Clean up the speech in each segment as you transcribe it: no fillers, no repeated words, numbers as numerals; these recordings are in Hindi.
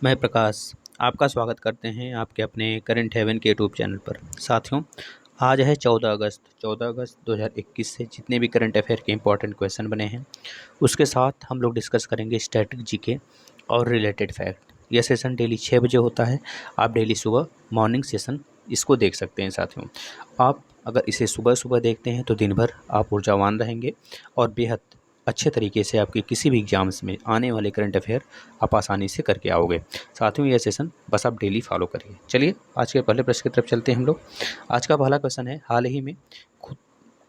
मैं प्रकाश आपका स्वागत करते हैं आपके अपने करंट हेवन के यूट्यूब चैनल पर। साथियों, आज है 14 अगस्त 2021 से जितने भी करंट अफेयर के इंपॉर्टेंट क्वेश्चन बने हैं उसके साथ हम लोग डिस्कस करेंगे स्टैटिक जीके और रिलेटेड फैक्ट। यह सेशन डेली 6 बजे होता है। आप डेली सुबह मॉर्निंग सेशन इसको देख सकते हैं। साथियों, आप अगर इसे सुबह सुबह देखते हैं तो दिन भर आप ऊर्जावान रहेंगे और बेहद अच्छे तरीके से आपके किसी भी एग्जाम्स में आने वाले करंट अफेयर आप आसानी से करके आओगे। साथियों, यह सेशन बस आप डेली फॉलो करिए। चलिए आज के पहले प्रश्न की तरफ चलते हैं हम लोग। आज का पहला क्वेश्चन है, हाल ही में खु-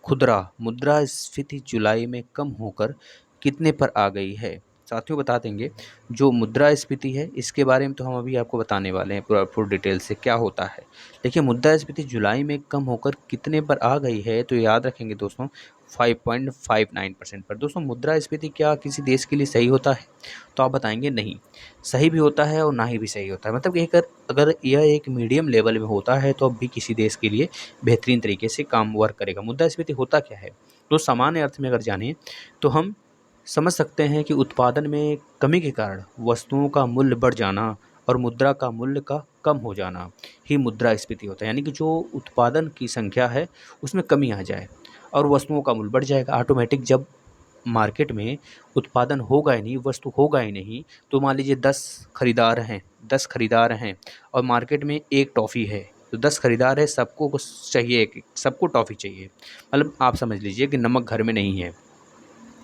खुदरा मुद्रास्फीति जुलाई में कम होकर कितने पर आ गई है। साथियों, बता देंगे जो मुद्रास्फीति है इसके बारे में तो हम अभी आपको बताने वाले हैं पूरा फुल डिटेल से क्या होता है। देखिए, मुद्रास्फीति जुलाई में कम होकर कितने पर आ गई है तो याद रखेंगे दोस्तों 5.59% पर। दोस्तों, मुद्रास्फीति क्या किसी देश के लिए सही होता है? तो आप बताएंगे नहीं, सही भी होता है और ना ही भी सही होता है। मतलब कि अगर यह एक मीडियम लेवल में होता है तो अब भी किसी देश के लिए बेहतरीन तरीके से काम वर्क करेगा। मुद्रास्फीति होता क्या है? तो सामान्य अर्थ में अगर जानें तो हम समझ सकते हैं कि उत्पादन में कमी के कारण वस्तुओं का मूल्य बढ़ जाना और मुद्रा का मूल्य का कम हो जाना ही मुद्रास्फीति होता है। यानी कि जो उत्पादन की संख्या है उसमें कमी आ जाए और वस्तुओं का मूल्य बढ़ जाएगा ऑटोमेटिक। जब मार्केट में उत्पादन होगा ही नहीं, वस्तु होगा ही नहीं, तो मान लीजिए 10 खरीदार हैं और मार्केट में एक टॉफ़ी है, तो 10 खरीदार है, सबको कुछ चाहिए, सबको टॉफ़ी चाहिए। मतलब आप समझ लीजिए कि नमक घर में नहीं है।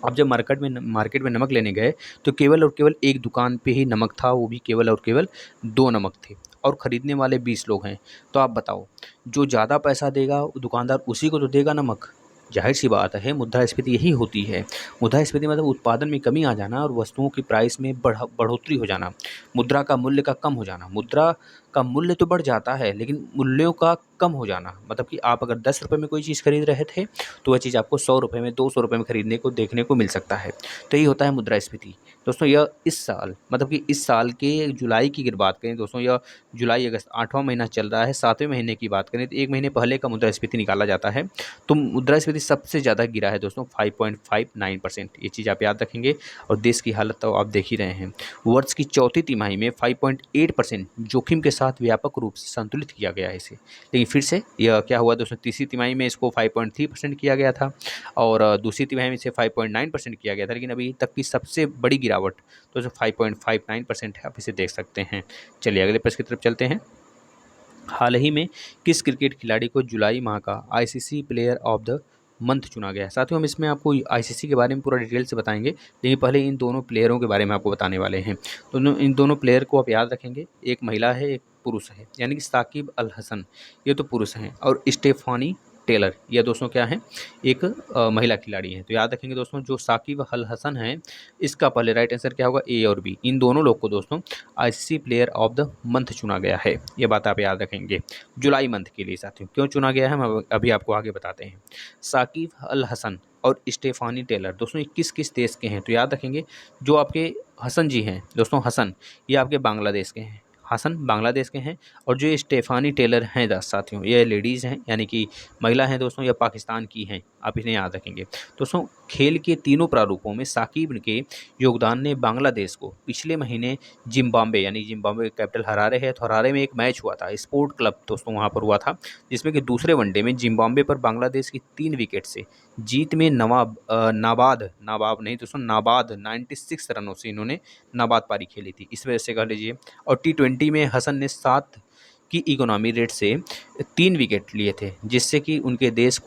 अब जब मार्केट में नमक लेने गए तो केवल और केवल एक दुकान पे ही नमक था, वो भी केवल और केवल 2 नमक थे और ख़रीदने वाले 20 लोग हैं। तो आप बताओ, जो ज़्यादा पैसा देगा वो दुकानदार उसी को तो देगा नमक। ज़ाहिर-सी बात है, मुद्रास्फीति यही होती है। मुद्रास्फीति मतलब उत्पादन में कमी आ जाना और वस्तुओं की प्राइस में बढ़ोतरी हो जाना, मुद्रा का मूल्य का कम हो जाना। मुद्रा का मूल्य तो बढ़ जाता है लेकिन मूल्यों का कम हो जाना, मतलब कि आप अगर ₹10 में कोई चीज़ खरीद रहे थे तो वह चीज़ आपको ₹100 में, ₹200 में खरीदने को देखने को मिल सकता है। तो यही होता है मुद्रास्फीति। दोस्तों, यह इस साल, मतलब कि इस साल के जुलाई की अगर बात करें दोस्तों, यह जुलाई अगस्त 8वां महीना चल रहा है। 7वें महीने की बात करें तो 1 महीने पहले का मुद्रास्फीति निकाला जाता है। तो मुद्रास्फीति सबसे ज़्यादा गिरा है दोस्तों 5.59%। ये चीज़ आप याद रखेंगे और देश की हालत तो आप देख ही रहे हैं। वर्ष की चौथी तिमाही में 5.8% जोखिम के साथ व्यापक रूप से संतुलित किया गया है इसे। लेकिन फिर से यह क्या हुआ दोस्तों, तीसरी तिमाही में इसको 5.3% किया गया था और दूसरी तिमाही में इसे 5.9% किया गया था। लेकिन अभी तक की सबसे बड़ी गिरावट दोस्तों 5.59% है, आप इसे देख सकते हैं। चलिए अगले प्रश्न की तरफ चलते हैं। हाल ही में किस क्रिकेट खिलाड़ी को जुलाई माह का ICC player of the month चुना गया है? साथियों, हम इसमें आपको आईसीसी के बारे में पूरा डिटेल से बताएंगे, लेकिन पहले इन दोनों प्लेयरों के बारे में आपको बताने वाले हैं। इन दोनों प्लेयर को आप याद रखेंगे, एक महिला है एक पुरुष है। यानी कि साकिब अल हसन ये तो पुरुष हैं और स्टेफानी टेलर यह दोस्तों क्या है, एक महिला खिलाड़ी हैं। तो याद रखेंगे दोस्तों, जो साकिब अल हसन हैं इसका पहले राइट आंसर क्या होगा, ए और बी। इन दोनों लोग को दोस्तों ICC player of the month चुना गया है। ये बात आप याद रखेंगे जुलाई मंथ के लिए। साथियों, क्यों चुना गया है हम अभी आपको आगे बताते हैं। साकिब अल हसन और स्टेफानी टेलर दोस्तों ये किस किस देश के हैं? तो याद रखेंगे, जो आपके हसन जी हैं दोस्तों, हसन ये आपके बांग्लादेश के हैं। हसन बांग्लादेश के हैं और जो ये स्टेफानी टेलर हैं साथियों, ये लेडीज़ हैं, यानी कि महिला हैं दोस्तों, ये पाकिस्तान की हैं। आप इन्हें याद रखेंगे दोस्तों। खेल के तीनों प्रारूपों में साकिब के योगदान ने बांग्लादेश को पिछले महीने जिम्बाब्वे, यानी जिम्बाब्वे कैपिटल हरारे है, तो हरारे में एक मैच हुआ था, स्पोर्ट क्लब दोस्तों वहाँ पर हुआ था, जिसमें कि दूसरे वनडे में जिम्बाब्वे पर बांग्लादेश की 3 विकेट से जीत में नाबाद नहीं दोस्तों, नाबाद 96 रनों से इन्होंने नाबाद पारी खेली थी, इस वजह से कह लीजिए। और टी20 में हसन ने 7 की इकोनॉमी रेट से 3 विकेट लिए थे, जिससे कि उनके देश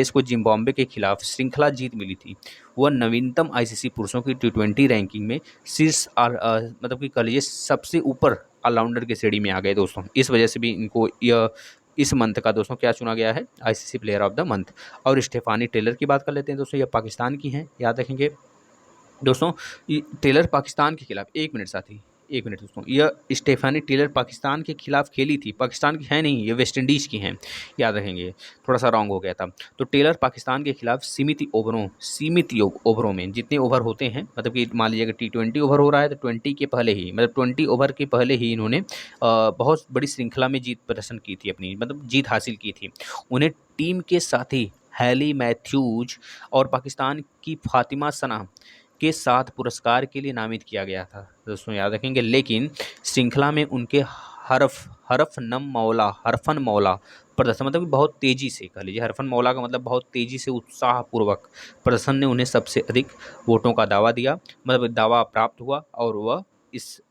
को जिम्बाब्वे के खिलाफ श्रृंखला जीत मिली थी। वह नवीनतम आईसीसी पुरुषों की टी20 रैंकिंग में शीर्ष मतलब कि कह लीजिए सबसे ऊपर ऑलराउंडर की श्रेणी में आ गए दोस्तों। इस वजह से भी इनको यह इस मंथ का दोस्तों क्या चुना गया है, ICC player of the month. और स्टेफानी टेलर की बात कर लेते हैं दोस्तों, यह पाकिस्तान की हैं, याद रखेंगे दोस्तों। टेलर पाकिस्तान के खिलाफ, एक मिनट साथी, एक मिनट दोस्तों, यह स्टेफानी टेलर पाकिस्तान के खिलाफ खेली थी, पाकिस्तान की है नहीं, ये वेस्ट इंडीज़ की हैं, याद रखेंगे। थोड़ा सा रॉन्ग हो गया था। तो टेलर पाकिस्तान के खिलाफ सीमित ओवरों में जितने ओवर होते हैं, मतलब कि मान लीजिए अगर टी20 ओवर हो रहा है तो 20 के पहले ही, मतलब 20 ओवर के पहले ही इन्होंने बहुत बड़ी श्रृंखला में जीत प्रदर्शन की थी, अपनी मतलब जीत हासिल की थी। उन्हें टीम के साथी हैली मैथ्यूज और पाकिस्तान की फातिमा सना के साथ पुरस्कार के लिए नामित किया गया था, दोस्तों याद रखेंगे। लेकिन श्रृंखला में उनके हरफन मौला प्रदर्शन, मतलब कि बहुत तेज़ी से, कह लीजिए हरफन मौला का मतलब बहुत तेज़ी से उत्साहपूर्वक प्रदर्शन ने उन्हें सबसे अधिक वोटों का दावा दिया, मतलब दावा प्राप्त हुआ, और वह इस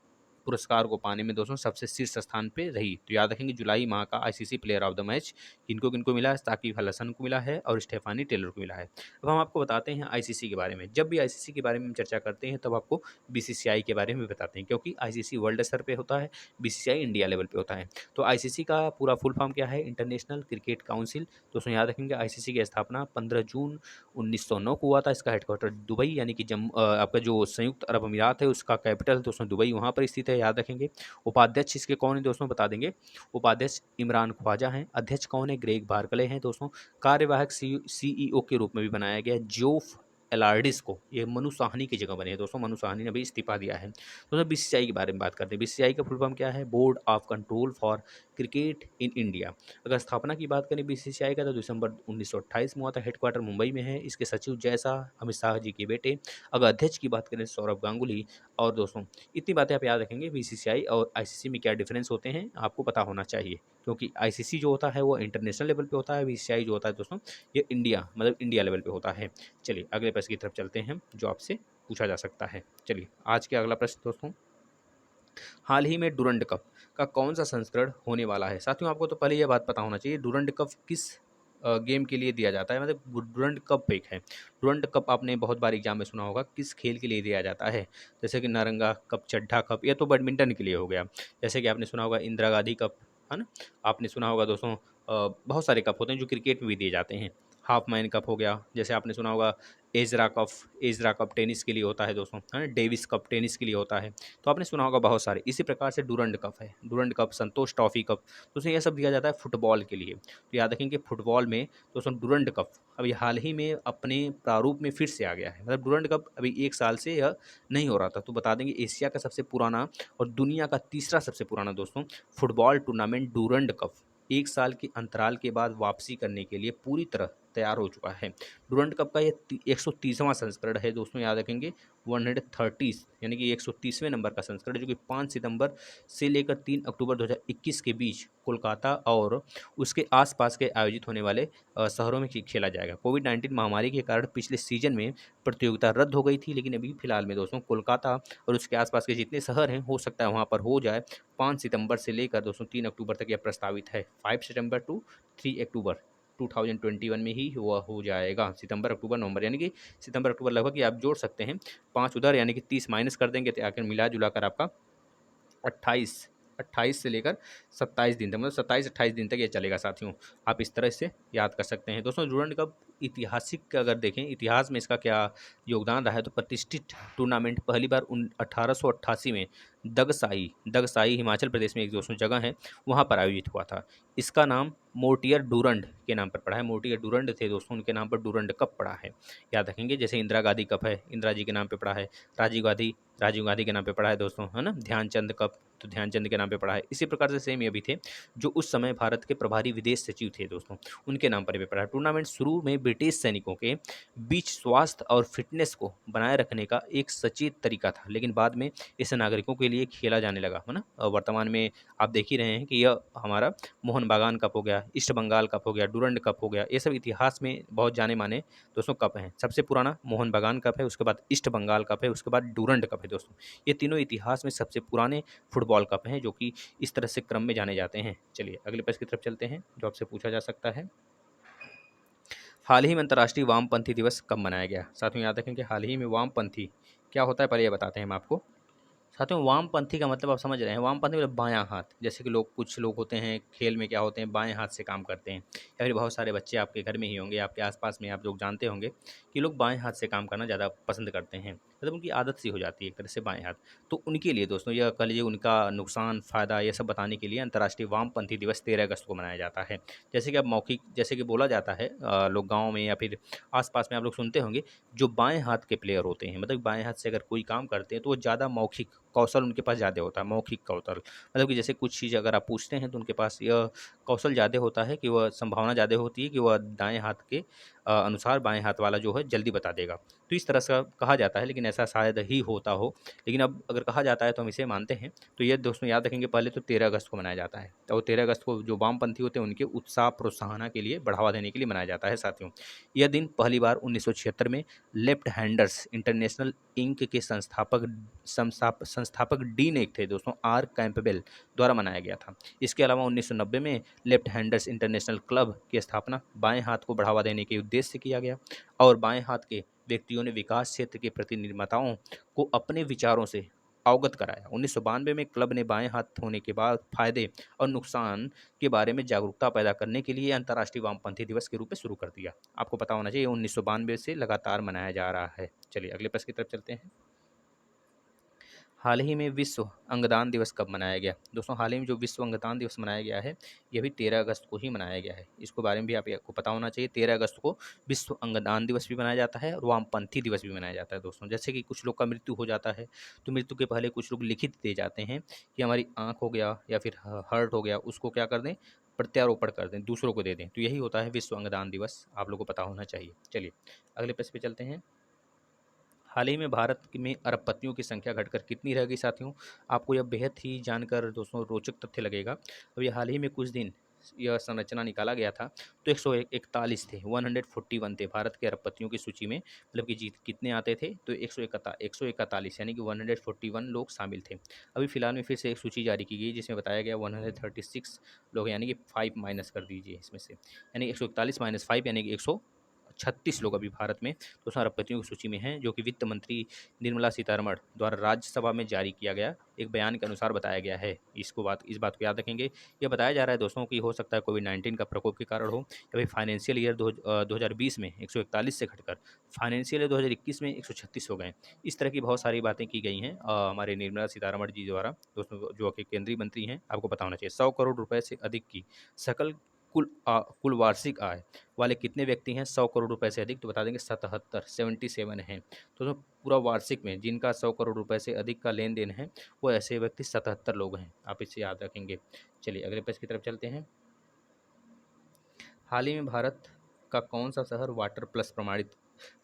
पुरस्कार को पाने में दोस्तों सबसे शीर्ष स्थान पे रही। तो याद रखेंगे जुलाई माह का ICC player of the match किनको किनको मिला है, साकिब अल हसन को मिला है और स्टेफानी टेलर को मिला है। अब हम आपको बताते हैं आईसीसी के बारे में। जब भी आईसीसी के बारे में हम चर्चा करते हैं तब आपको बीसीसीआई के बारे में बताते हैं, क्योंकि आईसीसी वर्ल्ड स्तर पे होता है, बीसीसीआई इंडिया लेवल पे होता है। तो आईसीसी का पूरा फुल फॉर्म क्या है? International cricket council. दोस्तों याद रखेंगे आईसीसी की स्थापना 15 जून 1909 को हुआ था। इसका हेडक्वार्टर दुबई यानी कि आपका जो संयुक्त अरब अमीरात है उसका कैपिटल दोस्तों दुबई वहाँ पर स्थित है, याद रखेंगे। उपाध्यक्ष इसके कौन है दोस्तों, बता देंगे। उपाध्यक्ष इमरान ख्वाजा हैं। अध्यक्ष कौन है? ग्रेग बार्कले हैं दोस्तों। कार्यवाहक सीईओ के रूप में भी बनाया गया जोफ एलार्डिस को। ये मनु साहनी की जगह बने हैं दोस्तों, मनु साहनी ने भी इस्तीफा दिया है। दोस्तों बीसीसीआई के बारे में बात करते हैं। बीसीसीआई का फुल फॉर्म क्या है? Board of control for cricket in India. अगर स्थापना की बात करें बीसीसीआई का तो दिसंबर 1928 में हुआ था। हेडक्वार्टर मुंबई में है। इसके सचिव जय शाह अमित शाह जी के बेटे। अगर अध्यक्ष की बात करें सौरभ गांगुली। और दोस्तों इतनी बातें आप याद रखेंगे। बीसीसीआई और आईसीसी में क्या डिफरेंस होते हैं आपको पता होना चाहिए, क्योंकि आईसीसी जो होता है वो इंटरनेशनल लेवल पे होता है, बीसीसीआई जो होता है दोस्तों ये इंडिया मतलब इंडिया लेवल पे होता है। चलिए अगले प्रश्न की तरफ चलते हैं जो आपसे पूछा जा सकता है। चलिए आज के अगला प्रश्न दोस्तों, हाल ही में डुरंड कप का कौन सा संस्करण होने वाला है? साथियों आपको तो पहले यह बात पता होना चाहिए डुरंड कप किस गेम के लिए दिया जाता है, मतलब डुरंड कप एक है। डुरंड कप आपने बहुत बार एग्जाम में सुना होगा, किस खेल के लिए दिया जाता है? जैसे कि नारंगा कप, चड्ढा कप, यह तो बैडमिंटन के लिए हो गया। जैसे कि आपने सुना होगा इंदिरा गांधी कप, है ना। आपने सुना होगा दोस्तों बहुत सारे कप होते हैं जो क्रिकेट में भी दिए जाते हैं। हाफ मैन कप हो गया, जैसे आपने सुना होगा एजरा कप टेनिस के लिए होता है दोस्तों, है ना। डेविस कप टेनिस के लिए होता है। तो आपने सुना होगा बहुत सारे। इसी प्रकार से डुरंड कप है, डुरंड कप, संतोष ट्रॉफी कप, तो उसमें यह सब दिया जाता है फुटबॉल के लिए। तो याद रखेंगे फुटबॉल में दोस्तों डुरंड कप अभी हाल ही में अपने प्रारूप में फिर से आ गया है। मतलब डुरंड कप अभी 1 साल से यह नहीं हो रहा था। तो बता देंगे एशिया का सबसे पुराना और दुनिया का तीसरा सबसे पुराना दोस्तों फुटबॉल टूर्नामेंट डुरंड कप 1 साल के अंतराल के बाद वापसी करने के लिए पूरी तरह तैयार हो चुका है। डुरंड कप का ये 130वां संस्करण है दोस्तों, याद रखेंगे 130 यानी कि 130वें नंबर का संस्करण, जो कि 5 सितंबर से लेकर 3 अक्टूबर 2021 के बीच कोलकाता और उसके आसपास के आयोजित होने वाले शहरों में खेला जाएगा। कोविड-19 महामारी के कारण पिछले सीजन में प्रतियोगिता रद्द हो गई थी, लेकिन अभी फिलहाल में दोस्तों कोलकाता और उसके आसपास के जितने शहर हैं हो सकता है वहाँ पर हो जाए। 5 सितंबर से लेकर दोस्तों 3 अक्टूबर तक यह प्रस्तावित है। 5 सितंबर टू 3 अक्टूबर 2021 में ही वह हो जाएगा। सितंबर अक्टूबर नवंबर यानी कि सितंबर अक्टूबर लगभग ये आप जोड़ सकते हैं। 5 उधर यानी कि 30 माइनस कर देंगे तो आखिर मिला जुला कर आपका 28 28 से लेकर 27 दिन तक, मतलब 27-28 दिन तक ये चलेगा साथियों। आप इस तरह से याद कर सकते हैं दोस्तों। डुरंड कप ऐतिहासिक अगर देखें इतिहास में इसका क्या योगदान रहा है, तो प्रतिष्ठित टूर्नामेंट पहली बार 1888 में दगसाई हिमाचल प्रदेश में एक दोस्तों जगह है वहाँ पर आयोजित हुआ था। इसका नाम मोर्टियर डुरंड के नाम पर पड़ा है। मोर्टियर डुरंड थे दोस्तों, उनके नाम पर डुरंड कप पड़ा है, याद रखेंगे। जैसे इंदिरा गांधी कप है, इंदिरा जी के नाम पे पड़ा है। राजीव गांधी के नाम पे पड़ा है दोस्तों, है ना। ध्यानचंद कप तो ध्यानचंद के नाम पे पड़ा है। इसी प्रकार से सेम ये भी थे जो उस समय भारत के प्रभारी विदेश सचिव थे दोस्तों, उनके नाम पर भी पड़ा है। टूर्नामेंट शुरू में ब्रिटिश सैनिकों के बीच स्वास्थ्य और फिटनेस को बनाए रखने का एक सचेत तरीका था, लेकिन बाद में इसे नागरिकों के लिए खेला जाने लगा, है ना। और वर्तमान में आप देख ही रहे हैं कि यह हमारा मोहन बागान कप हो गया, ईस्ट बंगाल कप हो गया, डुरंड कप हो गया, ये सब इतिहास में बहुत जाने माने दोस्तों कप हैं। सबसे पुराना मोहन बागान कप है, उसके बाद ईस्ट बंगाल कप है, उसके बाद डुरंड कप है दोस्तों। ये तीनों इतिहास में सबसे पुराने फुटबॉल कप हैं जो कि इस तरह से क्रम में जाने जाते हैं। चलिए अगले प्रश्न की तरफ चलते हैं जो आपसे पूछा जा सकता है। हाल ही में अंतर्राष्ट्रीय वामपंथी दिवस कब मनाया गया? साथियों याद रखें कि हाल ही में वामपंथी क्या होता है पहले ये बताते हैं हम आपको। साथियों वामपंथी का मतलब आप समझ रहे हैं, वामपंथी मतलब बायां हाथ। जैसे कि कुछ लोग होते हैं खेल में क्या होते हैं बाएं हाथ से काम करते हैं, या फिर बहुत सारे बच्चे आपके घर में ही होंगे, आपके आसपास में आप लोग जानते होंगे कि लोग बाएं हाथ से काम करना ज़्यादा पसंद करते हैं, मतलब उनकी आदत सी हो जाती है एक तरह से बाएं हाथ। तो उनके लिए दोस्तों यह कह लीजिए उनका नुकसान फ़ायदा ये सब बताने के लिए अंतर्राष्ट्रीय वामपंथी दिवस 13 अगस्त को मनाया जाता है। जैसे कि अब मौखिक जैसे कि बोला जाता है लोग गाँव में या फिर आसपास में आप लोग सुनते होंगे, जो बाएं हाथ के प्लेयर होते हैं, मतलब बाएं हाथ से अगर कोई काम करते हैं तो वो ज़्यादा मौखिक कौशल उनके पास ज़्यादा होता है। मौखिक कौशल मतलब कि जैसे कुछ चीज़ अगर आप पूछते हैं तो उनके पास यह कौशल ज़्यादा होता है कि वह संभावना ज़्यादा होती है कि वह दाएं हाथ के अनुसार बाएं हाथ वाला जो है जल्दी बता देगा। तो इस तरह से कहा जाता है, लेकिन ऐसा शायद ही होता हो, लेकिन अब अगर कहा जाता है तो हम इसे मानते हैं। तो ये दोस्तों याद रखेंगे, पहले तो 13 अगस्त को मनाया जाता है, और 13 अगस्त को जो वामपंथी होते हैं उनके उत्साह प्रोत्साहन के लिए बढ़ावा देने के लिए मनाया जाता है साथियों। यह दिन पहली बार 1976 में लेफ्ट हैंडर्स इंटरनेशनल इंक के संस्थापक डीन एक थे दोस्तों, आर कैंपबेल द्वारा मनाया गया था। इसके अलावा 1990 में लेफ्ट हैंडर्स इंटरनेशनल क्लब की स्थापना बाएं हाथ को बढ़ावा देने के उद्देश्य से किया गया, और बाएं हाथ के व्यक्तियों ने विकास क्षेत्र के प्रति निर्माताओं को अपने विचारों से अवगत कराया। 1992 में क्लब ने बाएं हाथ होने के बाद फायदे और नुकसान के बारे में जागरूकता पैदा करने के लिए अंतर्राष्ट्रीय वामपंथी दिवस के रूप में शुरू कर दिया। आपको पता होना चाहिए 1992 से लगातार मनाया जा रहा है। चलिए अगले प्रश्न की तरफ चलते हैं। हाल ही में विश्व अंगदान दिवस कब मनाया गया? दोस्तों हाल ही में जो विश्व अंगदान दिवस मनाया गया है, यह भी 13 अगस्त को ही मनाया गया है। इसके बारे में भी आपको पता होना चाहिए। 13 अगस्त को विश्व अंगदान दिवस भी मनाया जाता है और वामपंथी दिवस भी मनाया जाता है दोस्तों। जैसे कि कुछ लोग का मृत्यु हो जाता है, तो मृत्यु के पहले कुछ लोग लिखित दे जाते हैं कि हमारी आँख हो गया या फिर हार्ट हो गया, उसको क्या कर दें, प्रत्यारोपण कर दें, दूसरों को दे दें। तो यही होता है विश्व अंगदान दिवस, आप लोगों को पता होना चाहिए। चलिए अगले प्रश्न पे चलते हैं। हाल ही में भारत में अरबपतियों की संख्या घटकर कितनी रह गई साथियों? आपको यह बेहद ही जानकर दोस्तों रोचक तथ्य लगेगा। अभी हाल ही में कुछ दिन यह संरचना निकाला गया था, तो 141 थे, 141 थे भारत के अरबपतियों की सूची में। मतलब कि जीत कितने आते थे, तो 141 यानी कि 141 लोग शामिल थे। अभी फिलहाल में फिर से एक सूची जारी की गई जिसमें बताया गया 136 लोग, यानी कि 5 माइनस कर दीजिए इसमें से, यानी 141 माइनस 5 यानी कि 136 लोग अभी भारत में दोस्तों अरबपतियों की सूची में हैं, जो कि वित्त मंत्री निर्मला सीतारमण द्वारा राज्यसभा में जारी किया गया एक बयान के अनुसार बताया गया है। इस बात को याद रखेंगे। यह बताया जा रहा है दोस्तों कि हो सकता है कोविड-19 का प्रकोप के कारण हो, या फिर फाइनेंशियल ईयर 2020 में 141 से घटकर फाइनेंशियल ईयर 2021 में 136 हो गए। इस तरह की बहुत सारी बातें की गई हैं हमारे निर्मला सीतारमण जी द्वारा दोस्तों, जो कि केंद्रीय मंत्री हैं। आपको पता होना चाहिए 100 करोड़ रुपए से अधिक की सकल कुल वार्षिक आय वाले कितने व्यक्ति हैं 100 करोड़ रुपए से अधिक? तो बता देंगे 77 हैं। तो पूरा वार्षिक में जिनका 100 करोड़ रुपए से अधिक का लेन देन है, वो ऐसे व्यक्ति 77 लोग हैं। आप इसे याद रखेंगे। चलिए अगले प्रश्न की तरफ चलते हैं। हाल ही में भारत का कौन सा शहर वाटर प्लस प्रमाणित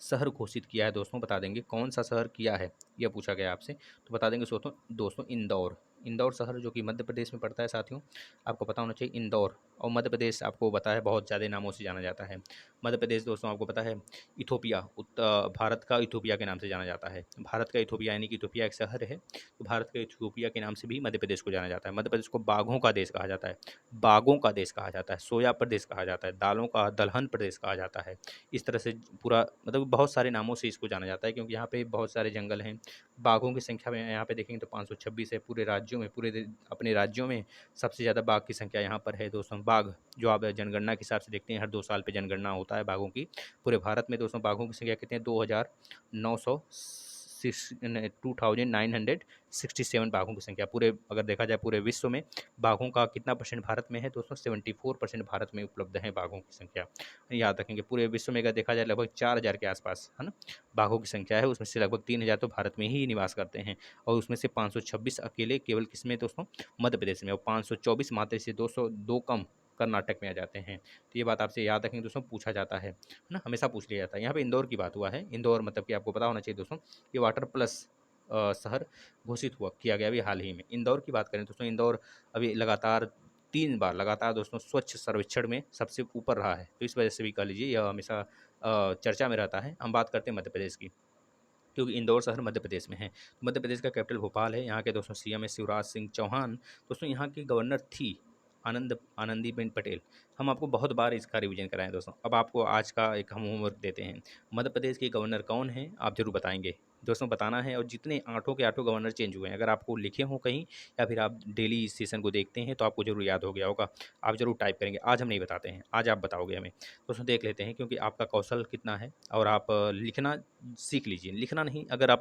शहर घोषित किया है? दोस्तों बता देंगे कौन सा शहर किया है, यह पूछा गया आपसे। तो बता देंगे दोस्तों इंदौर। इंदौर शहर जो कि मध्य प्रदेश में पड़ता है साथियों। आपको पता होना चाहिए इंदौर और मध्य प्रदेश आपको पता है बहुत ज़्यादा नामों से जाना जाता है। मध्य प्रदेश दोस्तों आपको पता है इथोपिया, भारत का इथोपिया के नाम से जाना जाता है। भारत का इथोपिया यानी कि इथोपिया एक शहर है, तो भारत के इथोपिया के नाम से भी मध्य प्रदेश को जाना जाता है। मध्य प्रदेश को बाघों का देश कहा जाता है, बागों का देश कहा जाता है, सोया प्रदेश कहा जाता है, दालों का दलहन प्रदेश कहा जाता है। इस तरह से पूरा मतलब बहुत सारे नामों से इसको जाना जाता है, क्योंकि यहाँ पे बहुत सारे जंगल हैं। बाघों की संख्या में यहाँ पे देखेंगे तो 526 है पूरे राज्यों में। अपने राज्यों में सबसे ज़्यादा बाघ की संख्या यहाँ पर है दोस्तों। बाघ जो आप जनगणना के हिसाब से देखते हैं, हर 2 साल पे जनगणना होता है बाघों की। पूरे भारत में दोस्तों बाघों की संख्या कितनी है? 2967 बाघों की संख्या। पूरे अगर देखा जाए पूरे विश्व में बाघों का कितना परसेंट भारत में है दोस्तों? 74% भारत में उपलब्ध है बाघों की संख्या। याद रखेंगे पूरे विश्व में अगर देखा जाए लगभग 4000 के आसपास है ना बाघों की संख्या है, उसमें से लगभग 3000 तो भारत में ही निवास करते हैं, और उसमें से 526 अकेले केवल किसमें दोस्तों? मध्य प्रदेश में, और 524 मात्र से 202 कम कर्नाटक में आ जाते हैं। तो ये बात आपसे याद रखेंगे दोस्तों, पूछा जाता है ना, हमेशा पूछ लिया जाता है। यहाँ पे इंदौर की बात हुआ है। इंदौर मतलब कि आपको पता होना चाहिए दोस्तों, ये वाटर प्लस शहर घोषित किया गया अभी हाल ही में। इंदौर की बात करें दोस्तों, इंदौर अभी लगातार 3 बार लगातार दोस्तों स्वच्छ सर्वेक्षण में सबसे ऊपर रहा है। तो इस वजह से भी कह लीजिए यह हमेशा चर्चा में रहता है। हम बात करते हैं मध्य प्रदेश की, क्योंकि इंदौर शहर मध्य प्रदेश में है। तो मध्य प्रदेश का कैपिटल भोपाल है। यहाँ के दोस्तों सीएम है शिवराज सिंह चौहान। दोस्तों यहाँ की गवर्नर थी आनंदीबेन पटेल। हम आपको बहुत बार इसका रिवीजन कराएं दोस्तों। अब आपको आज का एक हम होमवर्क देते हैं। मध्य प्रदेश के गवर्नर कौन हैं आप जरूर बताएंगे दोस्तों, बताना है। और जितने आठों के आठों गवर्नर चेंज हुए हैं, अगर आपको लिखे हों कहीं या फिर आप डेली इस सेशन को देखते हैं, तो आपको जरूर याद हो गया होगा। आप जरूर टाइप करेंगे। आज हम नहीं बताते हैं, आज आप बताओगे हमें। दोस्तों देख लेते हैं, क्योंकि आपका कौशल कितना है, और आप लिखना सीख लीजिए। लिखना नहीं, अगर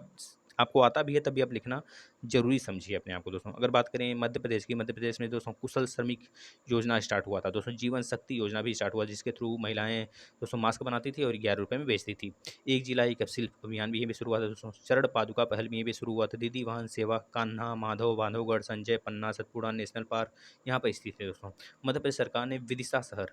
आपको आता भी है तभी आप लिखना जरूरी समझिए अपने आप को दोस्तों। अगर बात करें मध्य प्रदेश की, मध्य प्रदेश में दोस्तों कुशल श्रमिक योजना स्टार्ट हुआ था दोस्तों। जीवन शक्ति योजना भी स्टार्ट हुआ, जिसके थ्रू महिलाएं दोस्तों मास्क बनाती थी और 11 रुपये में बेचती थी। एक जिला एक शिल्प अभियान भी यहीं पे शुरू हुआ था दोस्तों। चरण पादुका पहल भी यहीं पे शुरू हुआ था। दीदी वाहन सेवा कान्हा, माधव, बांधवगढ़, संजय, पन्ना, सतपुड़ा नेशनल पार्क यहाँ पर स्थित है दोस्तों। मध्य प्रदेश सरकार ने विदिशा शहर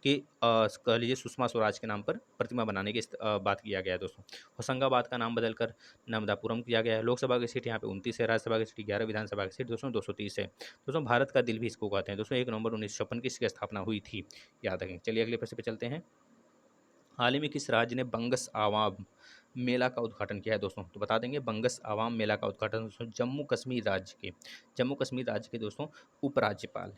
कि कह लीजिए सुषमा स्वराज के नाम पर प्रतिमा बनाने की बात किया गया है दोस्तों। होशंगाबाद का नाम बदलकर नर्मदापुरम किया गया है। लोकसभा की सीट यहाँ पे 29 है, राज्यसभा की सीट 11, विधानसभा की सीट दोस्तों 230 है। दोस्तों भारत का दिल भी इसको कहते हैं दोस्तों। 1 नवंबर 1956 की इसकी स्थापना हुई थी, याद रखें। चलिए अगले प्रश्न पे चलते हैं। हाल ही में किस राज्य ने बंगस आवाम मेला का उद्घाटन किया है दोस्तों? तो बता देंगे बंगस आवाम मेला का उद्घाटन दोस्तों जम्मू कश्मीर राज्य के दोस्तों उपराज्यपाल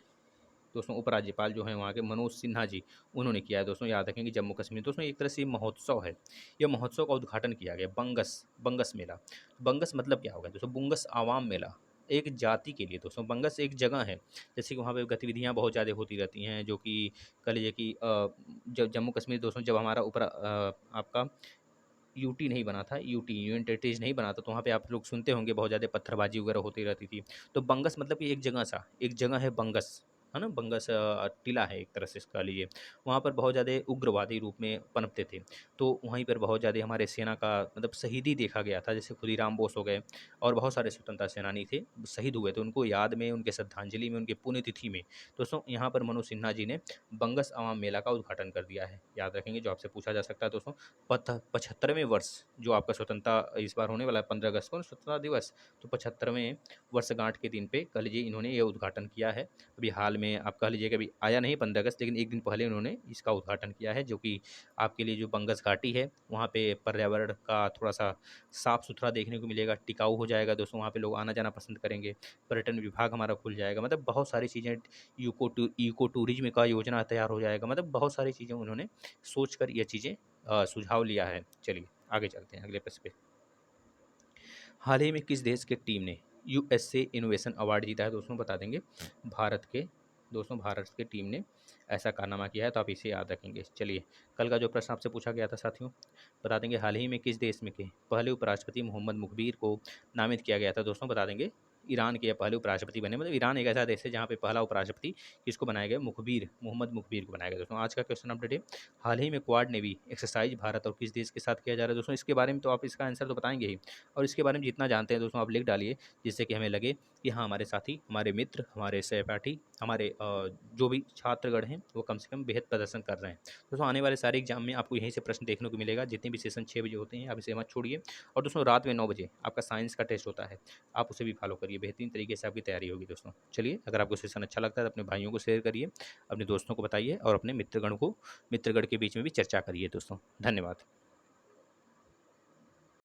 दोस्तों उपराज्यपाल जो हैं वहाँ के मनोज सिन्हा जी, उन्होंने किया है दोस्तों। याद रखेंगे जम्मू कश्मीर दोस्तों एक तरह से ये महोत्सव है। यह महोत्सव का उद्घाटन किया गया बंगस मेला। बंगस मतलब क्या होगा दोस्तों? बुंगस आवाम मेला एक जाति के लिए दोस्तों। बंगस एक जगह है, जैसे कि वहाँ पे गतिविधियाँ बहुत ज़्यादा होती रहती हैं, जो कि कह लीजिए कि जब जम्मू कश्मीर दोस्तों जब हमारा आपका यूटी नहीं बना था, यूनियन टेरिटरीज नहीं बना था, तो वहाँ पे आप लोग सुनते होंगे बहुत ज़्यादा पत्थरबाजी वगैरह होती रहती थी। तो बंगस मतलब कि एक जगह है बंगस, है ना? बंगस टीला है एक तरह से इसका लीजिए। वहाँ पर बहुत ज़्यादा उग्रवादी रूप में पनपते थे। तो वहीं पर बहुत ज़्यादा हमारे सेना का मतलब शहीदी देखा गया था, जैसे खुदीराम बोस हो गए और बहुत सारे स्वतंत्रता सेनानी थे, शहीद हुए थे। उनको याद में, उनके श्रद्धांजलि में, उनकी पुण्यतिथि में दोस्तों यहाँ पर मनोज सिन्हा जी ने बंगस आवाम मेला का उद्घाटन कर दिया है। याद रखेंगे, जो आपसे पूछा जा सकता है दोस्तों। 75वें वर्ष जो आपका स्वतंत्रता इस बार होने वाला है 15 अगस्त को स्वतंत्रता दिवस, तो 75वें वर्षगांठ के दिन पे कह लीजिए इन्होंने ये उद्घाटन किया है। अभी हाल में आप कह लीजिए कि अभी आया नहीं 15 अगस्त, लेकिन एक दिन पहले उन्होंने इसका उद्घाटन किया है, जो कि आपके लिए जो बंगस घाटी है वहाँ पे पर्यावरण का थोड़ा सा साफ सुथरा देखने को मिलेगा, टिकाऊ हो जाएगा दोस्तों। वहाँ पे लोग आना जाना पसंद करेंगे, पर्यटन विभाग हमारा खुल जाएगा, मतलब बहुत सारी चीज़ें, इको टूरिज्म का योजना तैयार हो जाएगा, मतलब बहुत सारी चीज़ें उन्होंने सोच कर ये चीज़ें सुझाव लिया है। चलिए आगे चलते हैं अगले प्रश्न पे। हाल ही में किस देश की टीम ने यूएसए इनोवेशन अवार्ड जीता है दोस्तों? बता देंगे भारत के दोस्तों, भारत की टीम ने ऐसा कारनामा किया है, तो आप इसे याद रखेंगे। चलिए कल का जो प्रश्न आपसे पूछा गया था साथियों, बता देंगे हाल ही में किस देश में के पहले उपराष्ट्रपति मोहम्मद मुखबिर को नामित किया गया था दोस्तों? बता देंगे ईरान के पहले उपराष्ट्रपति बने, मतलब ईरान एक ऐसा देश है जहाँ पे पहला उपराष्ट्रपति किसको बनाया गया? मोहम्मद मुखबिर को बनाया गया दोस्तों। आज का क्वेश्चन अपडेट है, हाल ही में क्वाड नेवी एक्सरसाइज भारत और किस देश के साथ किया जा रहा है दोस्तों? इसके बारे में तो आप इसका आंसर तो बताएंगे ही, और इसके बारे में जितना जानते हैं दोस्तों आप लिख डालिए, जिससे कि हमें लगे कि हाँ हमारे साथी, हमारे मित्र, हमारे सहपाठी, हमारे जो भी छात्रगण हैं वो कम से कम बेहद प्रदर्शन कर रहे हैं। दोस्तों आने वाले सारे एग्जाम में आपको यहीं से प्रश्न देखने को मिलेगा। जितने भी सेशन 6 बजे होते हैं आप इसे मत छोड़िए, और दोस्तों रात में 9 बजे आपका साइंस का टेस्ट होता है, आप उसे भी फॉलो करिए। बेहतरीन तरीके से आपकी तैयारी होगी दोस्तों। चलिए अगर आपको सेशन अच्छा लगता है तो अपने भाइयों को शेयर करिए, अपने दोस्तों को बताइए, और अपने मित्रगण के बीच में भी चर्चा करिए दोस्तों। धन्यवाद।